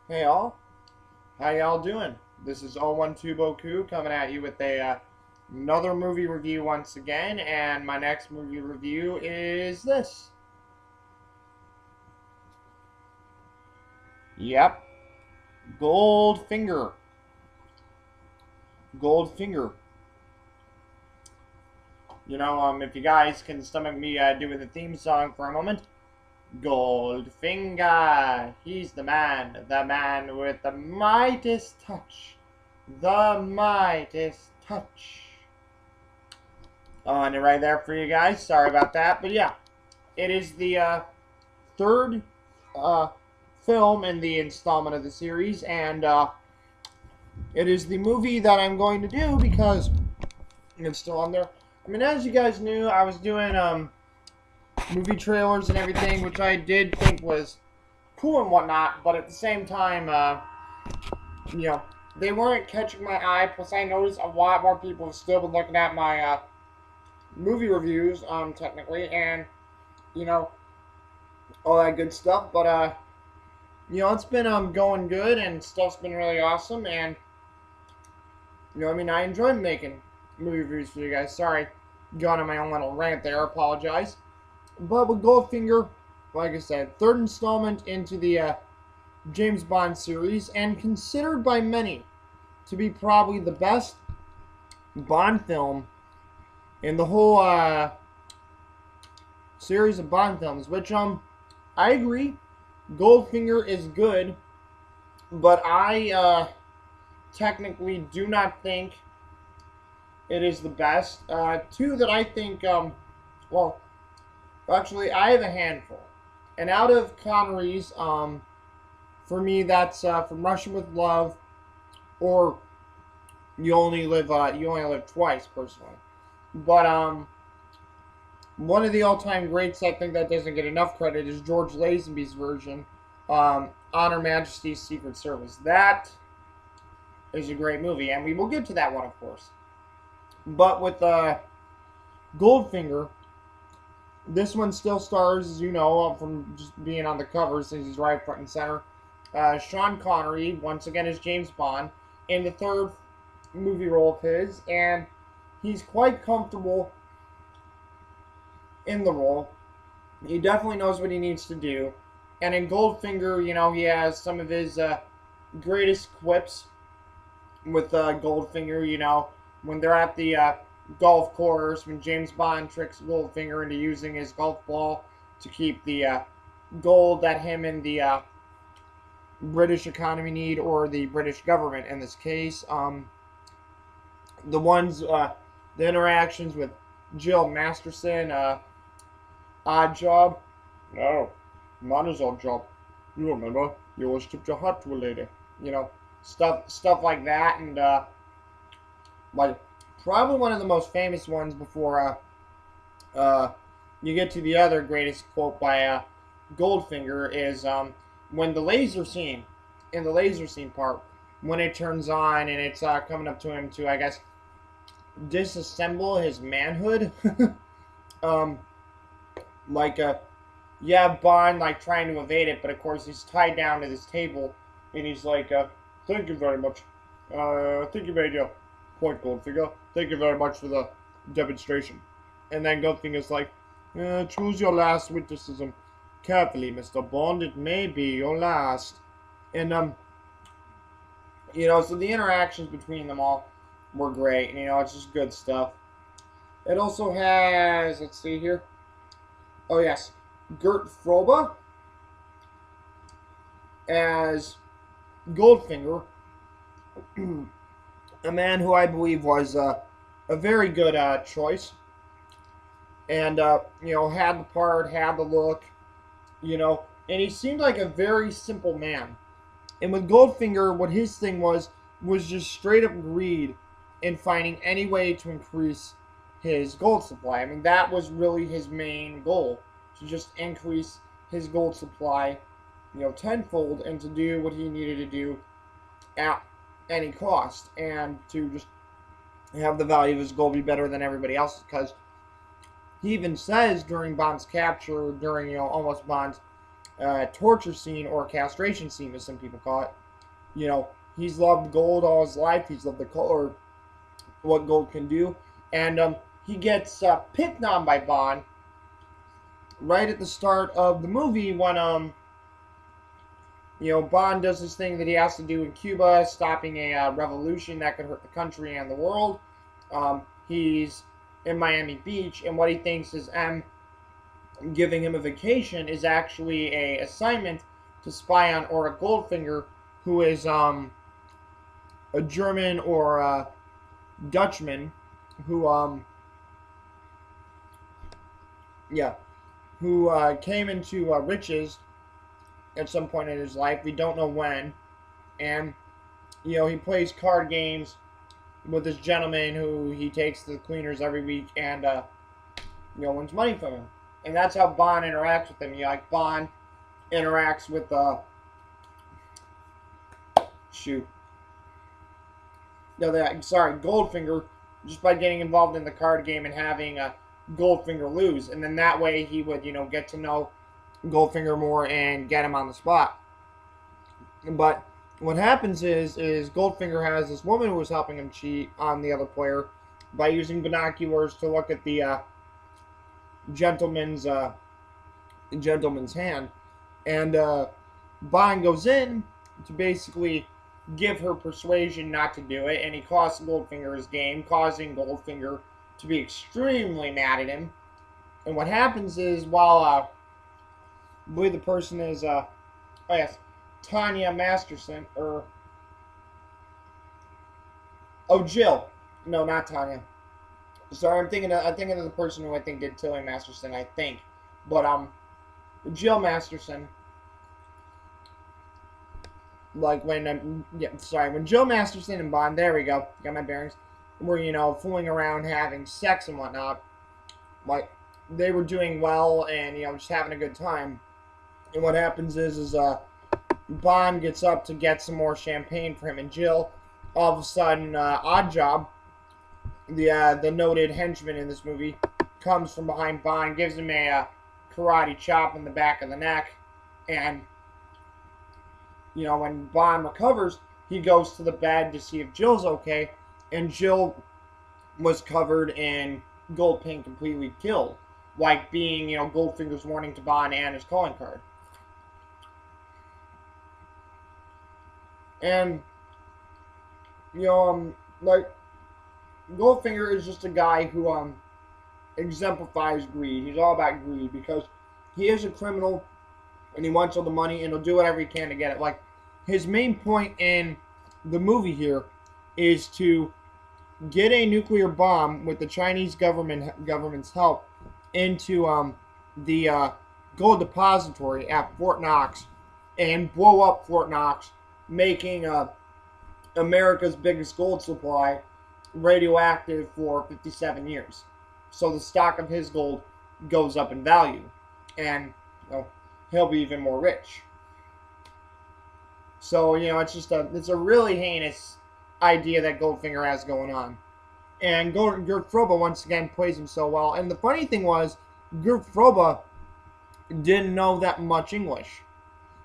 Hey all, how y'all doing? This is 012 Boku coming at you with another movie review once again, and my next movie review is this. Yep, Goldfinger. Goldfinger. If you guys can stomach me doing the theme song for a moment. Goldfinger, he's the man with the Midas touch. The Midas touch. On it right there for you guys. Sorry about that. But yeah, it is the third uh, film in the installment of the series, and it is the movie that I'm going to do because it's still on there. I mean, as you guys knew, I was doing movie trailers and everything, which I did think was cool and whatnot, but at the same time, you know, they weren't catching my eye. Plus, I noticed a lot more people have still been looking at my movie reviews, technically, and you know, all that good stuff. But it's been going good, and stuff's been really awesome, and I enjoy making movie reviews for you guys. Sorry, going on my own little rant there. I apologize. But with Goldfinger, like I said, third installment into the James Bond series, and considered by many to be probably the best Bond film in the whole series of Bond films. Which I agree, Goldfinger is good, but I technically do not think it is the best. Two that I think, well, actually, I have a handful. And out of Connery's, for me, that's From Russian with Love, or You Only Live Twice, personally. But one of the all-time greats I think that doesn't get enough credit is George Lazenby's version, On Her Majesty's Secret Service. That is a great movie, and we will get to that one, of course. But with Goldfinger, this one still stars, as you know, from just being on the cover, since he's right front and center, Sean Connery, once again as James Bond, in the third movie role of his, and he's quite comfortable in the role. He definitely knows what he needs to do. And in Goldfinger, he has some of his greatest quips with Goldfinger, when they're at the golf course, when James Bond tricks Goldfinger into using his golf ball to keep the gold that him and the British economy need, or the British government in this case. The interactions with Jill Masterson, Odd Job. No, not his odd job. You remember, you always tipped your hat to a lady. Stuff like that, and like probably one of the most famous ones before you get to the other greatest quote by Goldfinger is when the laser scene, in the laser scene part, when it turns on and it's coming up to him to, I guess, disassemble his manhood. um, yeah, Bond like trying to evade it, but of course he's tied down to this table, and he's like, "Thank you very much. I think you made your point, Goldfinger. Thank you very much for the demonstration." And then Goldfinger's like, "Choose your last witticism carefully, Mr. Bond. It may be your last." And so the interactions between them all were great, and it's just good stuff. It also has, let's see here. Oh yes, Gert Frobe as Goldfinger, a man who I believe was a very good choice, and had the part, had the look, and he seemed like a very simple man. And with Goldfinger, what his thing was just straight up greed and finding any way to increase his gold supply. I mean, that was really his main goal, to just increase his gold supply, tenfold, and to do what he needed to do at any cost, and to just have the value of his gold be better than everybody else's. Because he even says during Bond's capture, during almost Bond's torture scene or castration scene, as some people call it. You know, he's loved gold all his life. He's loved the color, what gold can do, and he gets picked on by Bond right at the start of the movie when you know, Bond does this thing that he has to do in Cuba, stopping a revolution that could hurt the country and the world. He's in Miami Beach, and what he thinks is M giving him a vacation is actually a assignment to spy on Aura Goldfinger, who is a German or a Dutchman who who came into riches at some point in his life. We don't know when, and you know, he plays card games with this gentleman who he takes to the cleaners every week, and you know, wins money from him. And that's how Bond interacts with him. You know, like Bond interacts with Goldfinger, just by getting involved in the card game and having Goldfinger lose, and then that way he would, you know, get to know Goldfinger more and get him on the spot. But what happens is Goldfinger has this woman who was helping him cheat on the other player by using binoculars to look at the gentleman's hand, and Bond goes in to basically give her persuasion not to do it, and he costs Goldfinger his game, causing Goldfinger to be extremely mad at him. And what happens is, while I believe the person is Tanya Masterson, or Jill. No, not Tanya. Sorry, I'm thinking of the person who I think did Tilly Masterson, I think. But Jill Masterson. Like when when Jill Masterson and Bond, there we go, got my bearings, were, you know, fooling around, having sex and whatnot. Like, they were doing well and, you know, just having a good time. And what happens is Bond gets up to get some more champagne for him and Jill. All of a sudden, Oddjob, the noted henchman in this movie, comes from behind Bond, gives him a karate chop in the back of the neck, and you know, when Bond recovers, he goes to the bed to see if Jill's okay, and Jill was covered in gold paint, completely killed, like being, you know, Goldfinger's warning to Bond and his calling card. And you know, like, Goldfinger is just a guy who exemplifies greed. He's all about greed because he is a criminal and he wants all the money and he'll do whatever he can to get it. Like, his main point in the movie here is to get a nuclear bomb with the Chinese government's help into the gold depository at Fort Knox and blow up Fort Knox, making America's biggest gold supply radioactive for 57 years. So the stock of his gold goes up in value, and you know, he'll be even more rich. So, you know, it's a really heinous idea that Goldfinger has going on. And Gert Froba once again plays him so well. And the funny thing was, Gert Froba didn't know that much English.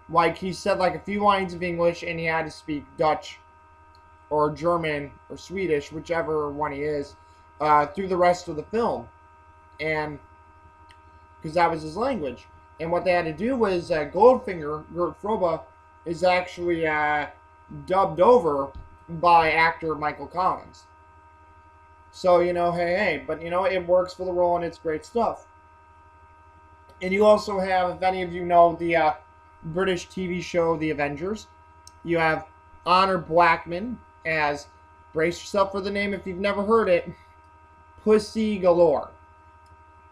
Like, he said like a few lines of English and he had to speak Dutch or German or Swedish, whichever one he is, through the rest of the film. And because that was his language. And what they had to do was Goldfinger, Gert Froba, is actually dubbed over by actor Michael Collins. So, you know, hey, but, you know, it works for the role and it's great stuff. And you also have, if any of you know the British TV show The Avengers, you have Honor Blackman as, brace yourself for the name if you've never heard it, Pussy Galore.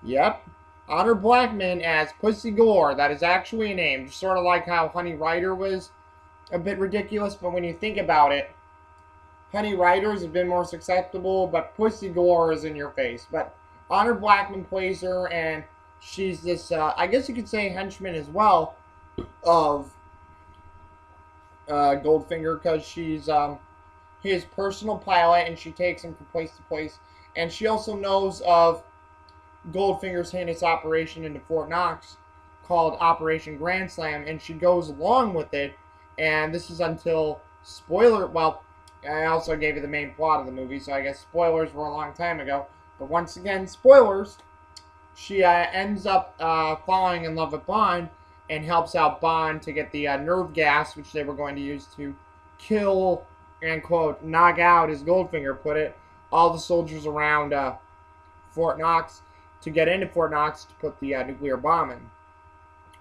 Yep. Honor Blackman as Pussy Galore. That is actually a name. Just sort of like how Honey Rider was a bit ridiculous, but when you think about it, Honey Riders have been more susceptible, but Pussy Galore is in your face. But Honor Blackman plays her, and she's this, I guess you could say, henchman as well of Goldfinger, because she's his personal pilot, and she takes him from place to place. And she also knows of Goldfinger's heinous operation into Fort Knox, called Operation Grand Slam, and she goes along with it. And this is until spoiler. Well, I also gave you the main plot of the movie, so I guess spoilers were a long time ago. But once again, spoilers. She ends up falling in love with Bond and helps out Bond to get the nerve gas, which they were going to use to kill and, quote, knock out, as Goldfinger put it, all the soldiers around Fort Knox to get into Fort Knox to put the nuclear bomb in.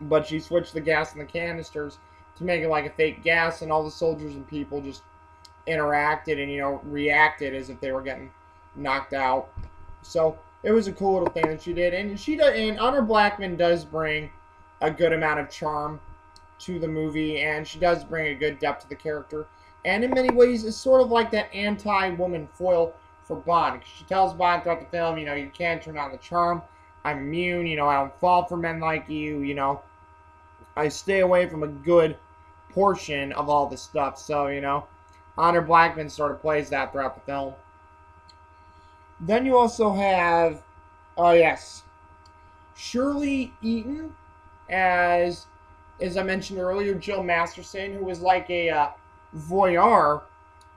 But she switched the gas in the canisters to make it like a fake gas, and all the soldiers and people just interacted and, you know, reacted as if they were getting knocked out. So it was a cool little thing that she did, and Honor Blackman does bring a good amount of charm to the movie, and she does bring a good depth to the character, and in many ways is sort of like that anti-woman foil for Bond. She tells Bond throughout the film, you know, you can't turn on the charm. I'm immune, you know, I don't fall for men like you, you know. I stay away from a good portion of all this stuff. So, you know, Honor Blackman sort of plays that throughout the film. Then you also have, oh yes, Shirley Eaton as I mentioned earlier, Jill Masterson, who was like a voyeur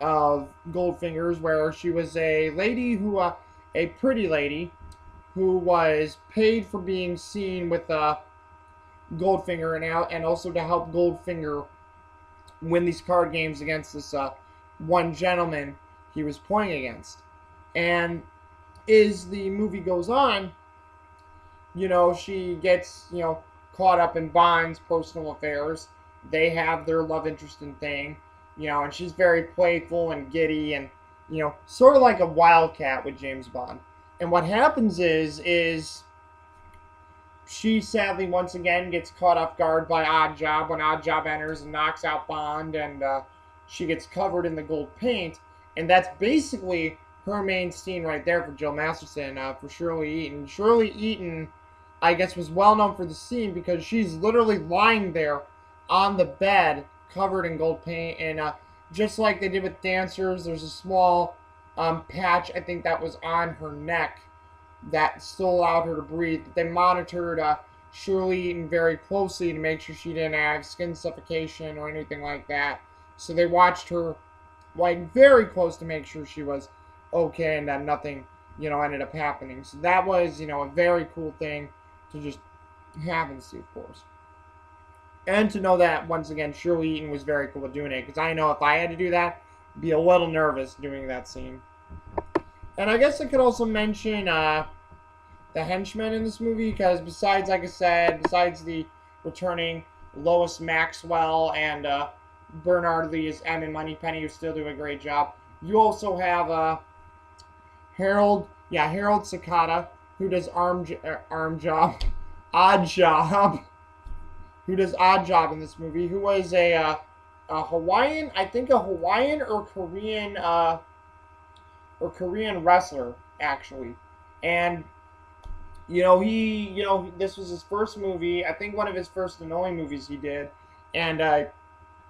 of Goldfinger's, where she was a lady who, a pretty lady, who was paid for being seen with Goldfinger and also to help Goldfinger win these card games against this one gentleman he was playing against. And as the movie goes on, you know, she gets, you know, caught up in Bond's personal affairs. They have their love interest and thing, you know, and she's very playful and giddy and, you know, sort of like a wildcat with James Bond. And what happens is she sadly once again gets caught off guard by Oddjob when Oddjob enters and knocks out Bond, and she gets covered in the gold paint. And that's basically her main scene right there for Jill Masterson, for Shirley Eaton. Shirley Eaton, I guess, was well known for the scene because she's literally lying there on the bed covered in gold paint, and just like they did with dancers, there's a small patch, I think that was on her neck, that still allowed her to breathe. But they monitored Shirley Eaton very closely to make sure she didn't have skin suffocation or anything like that. So they watched her like very close to make sure she was okay and that nothing, you know, ended up happening. So that was, you know, a very cool thing to just have and see, of course. And to know that, once again, Shirley Eaton was very cool at doing it, because I know if I had to do that, I'd be a little nervous doing that scene. And I guess I could also mention the henchmen in this movie, because besides, like I said, besides the returning Lois Maxwell and Bernard Lee as M and Moneypenny, who still do a great job, you also have Harold Sakata, who does Odd Job, who does Odd Job in this movie, who was a Hawaiian, I think a Hawaiian or Korean wrestler, actually. And this was his first movie, I think one of his first and only movies he did. And I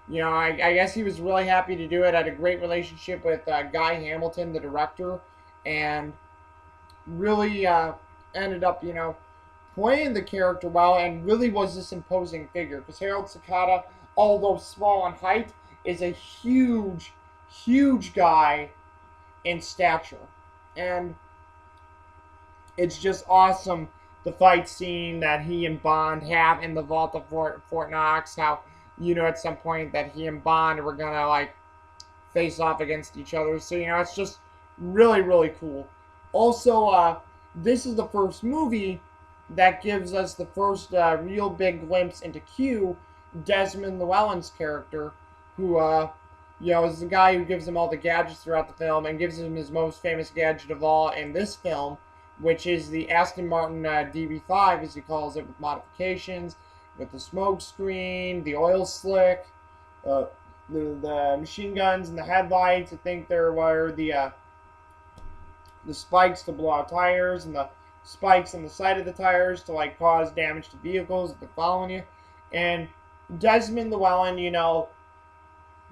guess he was really happy to do it. Had a great relationship with Guy Hamilton, the director, and really ended up, playing the character well, and really was this imposing figure. Because Harold Sakata, although small in height, is a huge, huge guy in stature. And it's just awesome, the fight scene that he and Bond have in the vault of Fort Knox. How, at some point that he and Bond were going to, face off against each other. So, it's just really, really cool. Also, this is the first movie that gives us the first real big glimpse into Q, Desmond Llewellyn's character, who, is the guy who gives him all the gadgets throughout the film and gives him his most famous gadget of all in this film, which is the Aston Martin DB5, as he calls it, with modifications, with the smoke screen, the oil slick, the machine guns and the headlights. I think there were the spikes to blow out tires, and the spikes on the side of the tires to cause damage to vehicles if they're following you. And Desmond Llewellyn,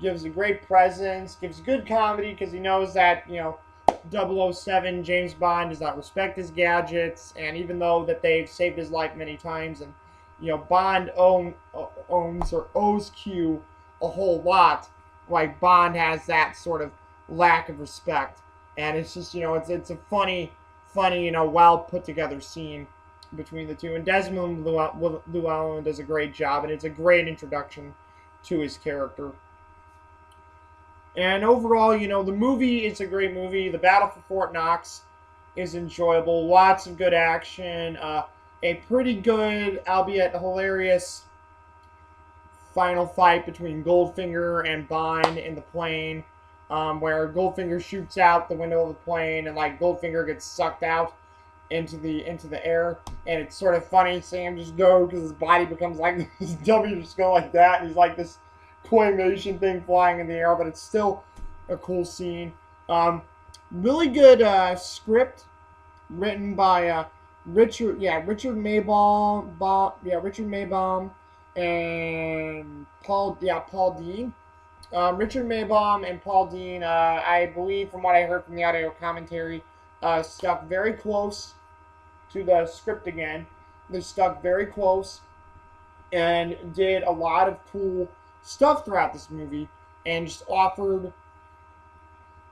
gives a great presence, gives good comedy, because he knows that 007 James Bond does not respect his gadgets, and even though that they've saved his life many times and Bond owns or owes Q a whole lot. Like Bond has that sort of lack of respect, and it's just it's a funny well put together scene between the two. And Desmond Llewellyn does a great job, and it's a great introduction to his character. And overall, the movie is a great movie. The Battle for Fort Knox is enjoyable. Lots of good action. A pretty good, albeit hilarious, final fight between Goldfinger and Bond in the plane, where Goldfinger shoots out the window of the plane, and like Goldfinger gets sucked out into the air, and it's sort of funny seeing him just go because his body becomes like this W, just go like that, and he's like this claymation thing flying in the air, but it's still a cool scene. Really good script written by Richard Maybaum and Paul Dean. Richard Maybaum and Paul Dean, I believe from what I heard from the audio commentary, stuck very close to the script again. They stuck very close and did a lot of cool stuff throughout this movie and just offered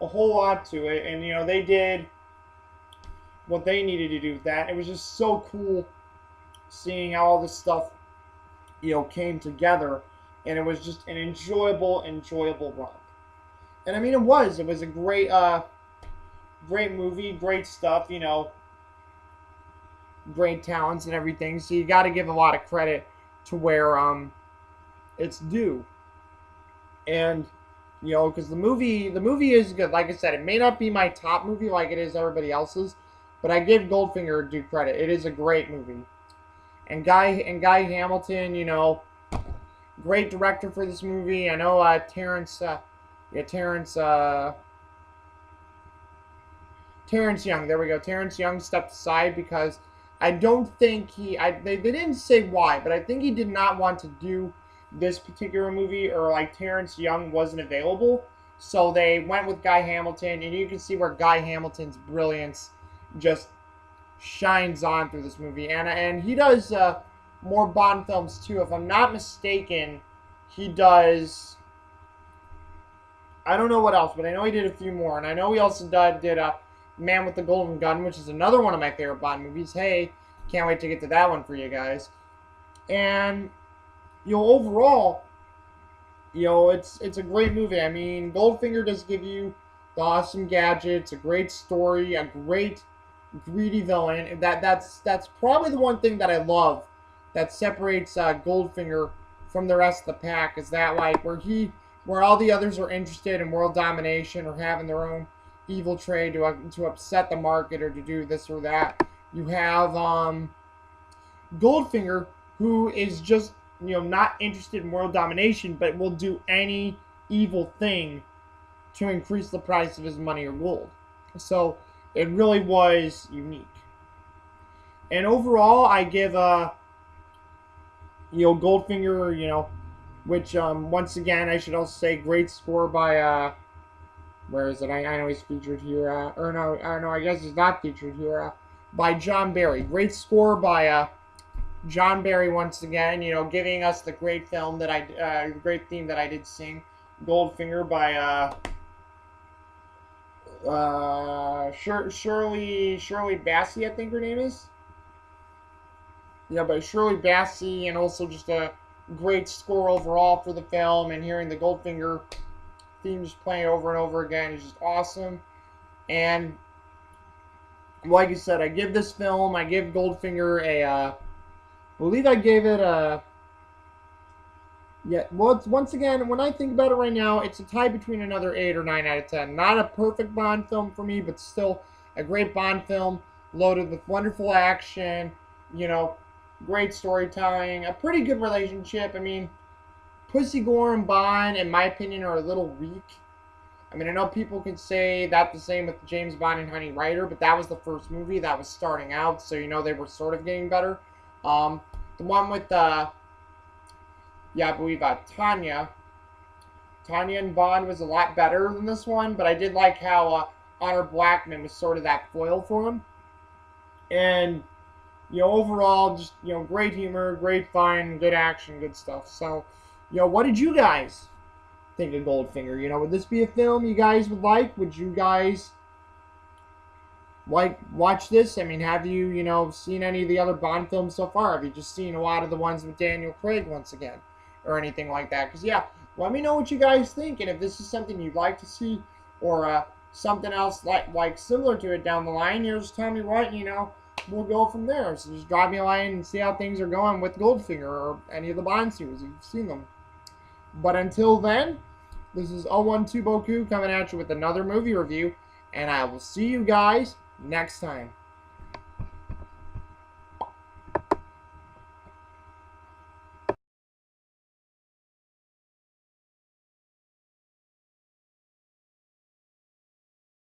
a whole lot to it. And, they did what they needed to do with that. It was just so cool seeing how all this stuff, came together. And it was just an enjoyable run. And I mean, it was a great, great movie, great stuff, great talents and everything. So you got to give a lot of credit to where it's due. And because the movie is good. Like I said, it may not be my top movie like it is everybody else's, but I give Goldfinger due credit. It is a great movie. And Guy Hamilton, great director for this movie. I know Terrence Young. There we go. Terrence Young stepped aside because I don't think they didn't say why, but I think he did not want to do this particular movie, or like Terrence Young wasn't available. So they went with Guy Hamilton, and you can see where Guy Hamilton's brilliance just shines on through this movie. And he does more Bond films too. If I'm not mistaken, he does, I don't know what else, but I know he did a few more. And I know he also did Man with the Golden Gun, which is another one of my favorite Bond movies. Hey, can't wait to get to that one for you guys. And overall, it's a great movie. I mean, Goldfinger does give you the awesome gadgets, a great story, a great greedy villain. And that's probably the one thing that I love that separates Goldfinger from the rest of the pack, is that like where all the others are interested in world domination or having their own evil trade to upset the market or to do this or that. You have Goldfinger, who is just not interested in world domination, but will do any evil thing to increase the price of his money or gold. So it really was unique. And overall, I give Goldfinger, which once again I should also say great score by where is it? I know he's featured here. Or no, I don't know. I guess he's not featured here. By John Barry. Great score by John Barry once again, giving us the great film that the great theme that I did sing, Goldfinger by Shirley Bassey, I think her name is. Yeah, by Shirley Bassey, and also just a great score overall for the film, and hearing the Goldfinger theme just playing over and over again is just awesome. And like I said, I give Goldfinger I believe I gave it once again, when I think about it right now, it's a tie between another 8 or 9 out of 10. Not a perfect Bond film for me, but still a great Bond film, loaded with wonderful action, great storytelling, a pretty good relationship. I mean, Pussy Gore and Bond, in my opinion, are a little weak. I mean, I know people could say that the same with James Bond and Honey Ryder, but that was the first movie that was starting out, so they were sort of getting better. The one with, I believe Tanya and Bond was a lot better than this one, but I did like how Honor Blackman was sort of that foil for him. And overall, just, great humor, great fun, good action, good stuff. So, what did you guys think of Goldfinger? Would this be a film you guys would like? Would you guys watch this? I mean, have you, seen any of the other Bond films so far? Have you just seen a lot of the ones with Daniel Craig once again? Or anything like that? Because, yeah, let me know what you guys think, and if this is something you'd like to see, or something else like similar to it down the line, just tell me what, we'll go from there. So just drop me a line and see how things are going with Goldfinger or any of the Bond series if you've seen them. But until then, this is 012 Boku coming at you with another movie review, and I will see you guys next time.